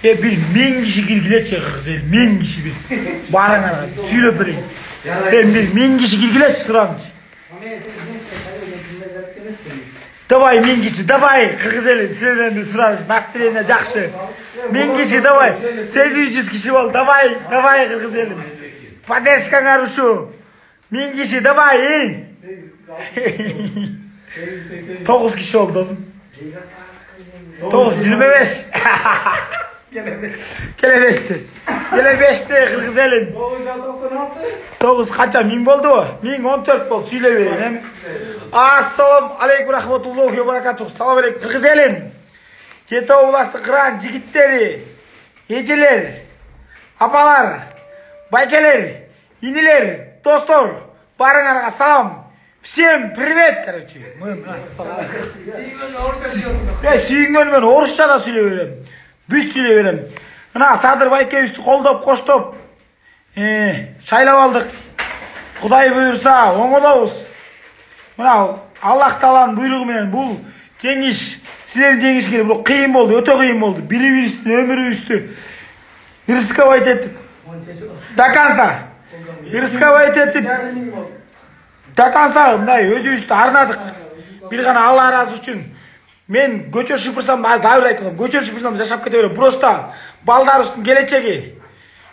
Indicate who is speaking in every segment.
Speaker 1: Bir 1000 kişi girgileçe kız el, 1000 kişi bir. Barına söyle bileyim. Ben bir 1000 kişi girgileç sıramış. Давай 1000 kişi, давай kız elim, sizlerden bir sıramış. Nastirene jakşı. 1000 kişi, давай. 800 kişi ol, давай kız elim. Поддержка нарушил. 1000 kişi, давай. 9 kişi oldu dostum. 9, 25. Gele 5'ti kız elim. 9 kaça 1000 oldu o? 1014 oldu, söyle vereyim. Assalamu aleykum rahmetullahi ve berekatuhu. Salam aleykum kız elim. Kete ulaştı kıran jigitleri, eceler, apalar, baykeler, iniler, dostlar, barınlarga salam. Всем привет, короче. Сүйінгөн мен орысша да сөйлей берем. Бүт сөйлей берем. Мына Садыр Байкебизди колдоп, коштоп, шайлап алдык. Кудай буйрса, оңолобуз. Мына Аллах Тааланын буйругу менен бул жеңиш, силердин жеңишиңер бул кыйын болду, өтө кыйын болду. Бири-бирибиздин өмүрүбүздү рисковать этип, до конца. Рисковать этип, до конца мындай өзүбүздү арнадык. Бир гана Алла ыраазы үчүн. Мен көчөр шыпырсам, дайыр айтып, көчөр шыпырсам жашап кете берем. Просто балдарыбыздын келечеги.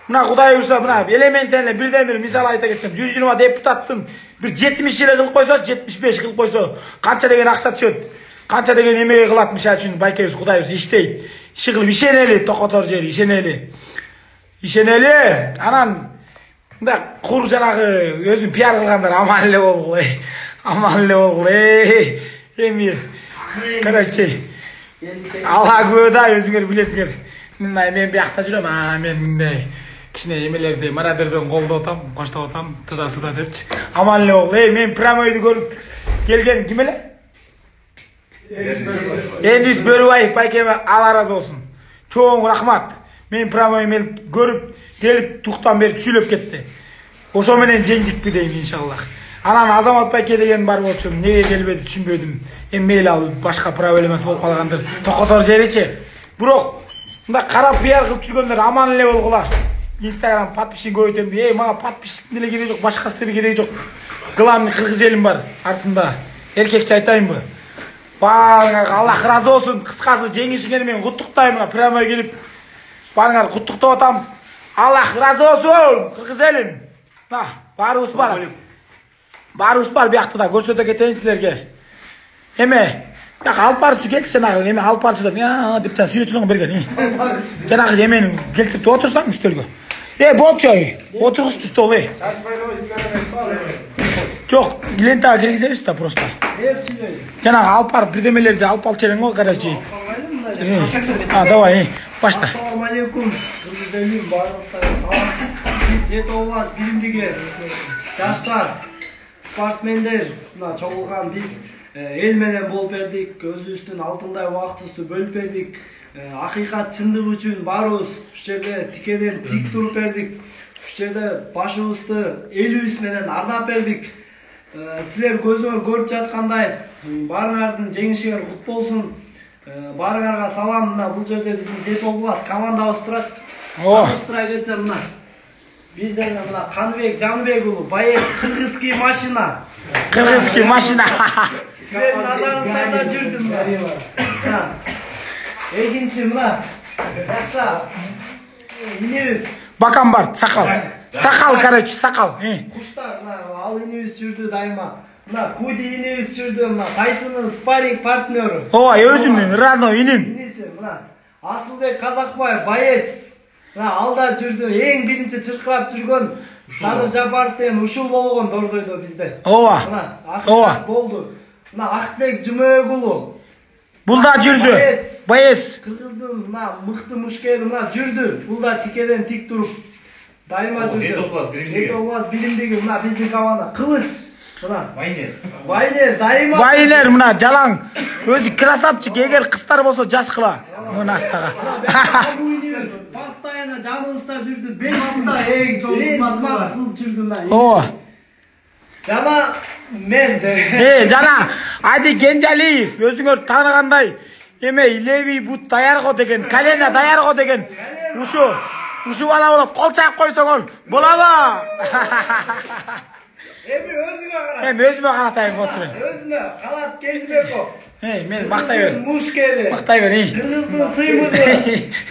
Speaker 1: Мына Кудай буйрса, мына элементтерин бирден бир мисал айта кетсем, 120 депутаттын бир 70 эле кылып койсо, 75 кылып койсо, канча деген акча түшөт, канча деген эмеге кылат, мисалы үчүн Байкебиз Кудайыбыз иштейт. Иши кылып ишенели, токотор жери ишенели. Анан мындай кур жанагы өзүн пиар кылгандар аман эле болгула. Эми короче, Алла күбөда өзүңөр билесиңер. Мен биякта жүрөм, мен мындай кичине эмелерди, марадерден колдоп атам, коштоп атам, тыда-сыда депчи. Аман эле болгула. Мен промойду көрүп келген ким эле? Эндис Бөрүбаев Байкеме Алла ыраазы болсун. Чоң рахмат. Мен промой мелип көрүп, келип туктан берип сүйлөп кетти. Ошо менен жеңдикпи дейм иншаллах. Анан Азамат Байке деген бар болчу, неге келбеди түшүнбөдүм. Эми мейли ал башка проблемасы болуп калгандыр. Токотор жеричи. Бирок мындай карап пиар кылып жүргөндөр аман эле болгула. Instagram подписчик көбөйтөм. Мага подписчиктин деле кереги жок, башкасы деле кереги жок. Главный кыргыз элим бар артында. Эркекче айтайынбы? Баарыңарга Аллах ыраазы болсун. Кыскасы жеңишиңер менен куттуктайм. Прямой келип баарыңарды куттуктап атам. Аллах ыраазы болсун, кыргыз элим. Баарыбыз бар биякта да көрсөтө кетейин силерге. Эме, алып барчу келчи жанагы, эме алып барчу деп жана сүйлөчүлөргө берген. Жанагы эмени келтирип отурсаң үстөлгө. Болчу, отургучу стол. Жок, лентага киргизебиз да просто. Жанагы алып барып бирдемелерди алып алчу элең го, короче. Давай, башта.
Speaker 2: Assalamu alaikum. Kırgız elim bardaklara salam. Biz Жетоолаз биримдиги жаштар, спортсмендер мына чогулган биз эл менен болуп бердик. Өзүбүздүн алтындай убактыбызды бөлүп бердик. Акыйкат чындык үчүн барыбыз ушул жерде тикеден тик туруп бердик. Ушул жерде башыбызды элибиз менен ардап бердик. Силер көзүңөр көрүп жаткандай баарыңардын жеңишиңер кут болсун. Барыңарга салам. Мына бул жерде биздин Жетоолаз командабыз турат. Таныштыра кетсем мына бирден мына Каныбек Жаныбек уулу боец кыргызский машина. Силердин назарыңызда жүрдүм. Экинчи мына жакта инебиз.
Speaker 1: Бакан бар, сакал. Короче, сакал.
Speaker 2: Куштар ал инебиз жүрдү дайыма. Мына Куди инебиз жүрдү, мына Тайсынын спарринг партнеру.
Speaker 1: Өзүмдүн родной иним.
Speaker 2: Иниси мына Асылбек Казакбаев боец. Мына алда жүрдү, эң биринчи чыркырап жүргөн Садыр Жапаров деген ушул болгон дордойдо бизде. Мына акыркат болду. Мына Актыбек Жумөк уулу.
Speaker 1: Бул да жүрдү. Боец.
Speaker 2: Кыргыздын мына мыкты мушкери мына жүрдү. Бул да тикеден тик туруп дайыма жүрдү. Жетоолаз биримдиги мына биздин команда Кылыч. Вайнер дайыма.
Speaker 1: Вайнер мына жалаң. Өзү красавчик, эгер кыздар болсо жаш кыла. Мына астага.
Speaker 2: Постоянно жаныбызда жүрдү. Бен алда эң жолубузда кылып жүрдүм. Жана мен
Speaker 1: жана Айди Кенжалиев өзүңөр тааныгандай Эме левий бут даярго деген, колено даярго деген. Ушу бала болуп кол чаап койсоңор болобу?
Speaker 2: Эми
Speaker 1: өзүмө каратайын отур.
Speaker 2: Өзүнө калат келбеко.
Speaker 1: Мен мактай бер.
Speaker 2: Мушкеби.
Speaker 1: Мактай бер.
Speaker 2: Кыргыздын сыймыгы.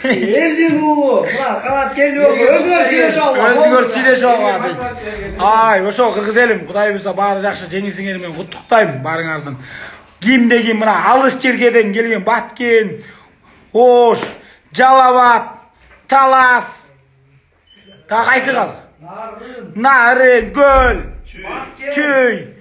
Speaker 2: Элдин уулу. Мына калат келбеко. Өзүңөр сүйлөшүп алган.
Speaker 1: Өзүңөр сүйлөшүп алган. Ай, ошо кыргыз элим, Кудай буйрса баары жакшы жеңисиңер менен куттуктайм баарыңардын. Кимдеги мына алыс жергеден келген Баткен, Ош, Жалал-Абад, Талас. Та кайсы калды? Нарын, Көл, Чүй.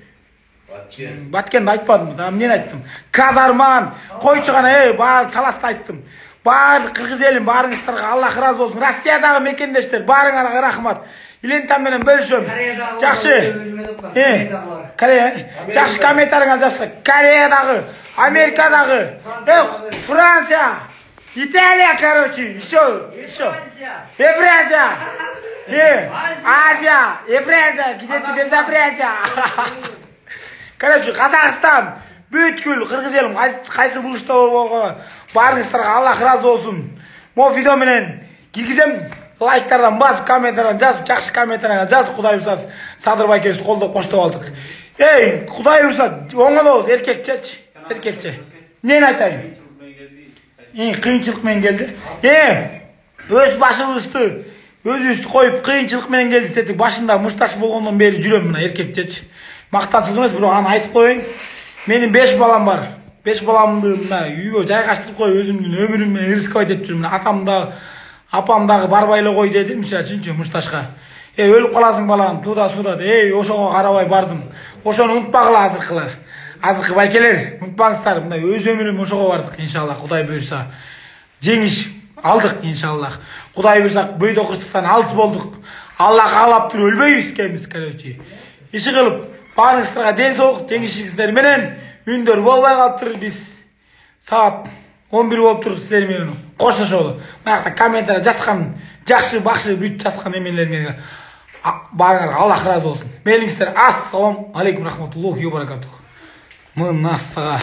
Speaker 1: Баткенди айтпадым, да эмнени айттым? Казарман, койчу гана, баары Таласты айттым. Баары кыргыз элим, баарыңыздарга Аллах ыраазы болсун. Россиядагы мекендештер, баарыңарга рахмат. Илентам менен бөлүшөм. Жакшы. Корея. Жакшы комментарияңар жазса. Кореядагы, Америкадагы, Франция, Италия, короче, еще. Евразия. Азия, Евразия, где-то безобразие. Короче, Казахстан, бүткүл кыргыз элим кайсы буручта болгон баарыңыздарга Аллах ыраазы болсун. Могу видео менен киргизем. Лайктардан басып, комментардан жазып, жакшы комментарияңар жазып, Кудай буйрса Садыр байкебизди колдоп коштоп алдык. Кудай буйрса оңолобуз, эркекчечи, эркекче. Эмнени айтайын? Кыйынчылык менен келди. Өз башыбызды, өзүбүздү коюп кыйынчылык менен келди дедик. Башында мушташ болгондон бери жүрөм мына эркекчечи. Мактанчылык эмес, бирок аны айтып коеюн. Менин 5 балам бар. 5 баламды мына үйгө жайгаштырып коюп, өзүмдүн өмүрүм менен рисковать этип жүрүм. Атам апам дагы барбай эле кой деди, мисалчынчы мушташка. Өлүп каласың балам, туда суда. Ошого карабай бардым. Ошону унутпагыла азыркылар. Азыркы байкелер, унутпаңыздар. Мындай өз өмүрүм ошого бардык, иншаллах, Кудай буйрса. Жеңиш алдык, иншаллах. Кудай буйрса бөйдөкчүлүктөн алыс болдук. Аллах каалап туруп өлбөйбүз экенбиз, короче. Иши кылып, баарыңыздарга ден соолук, теңишиңиздер менен үндөр болбой калыптыр. Биз саат 11 болуп туруп силер менен коштошолу. Мына жакта комментария жазган, жакшы, бакшы бүт жазган эмелериңерге баарыңарга Аллах ыраазы болсун. Мейлиңиздер, ассалам алейкум рахматуллахи ва баракатух. Мынасыга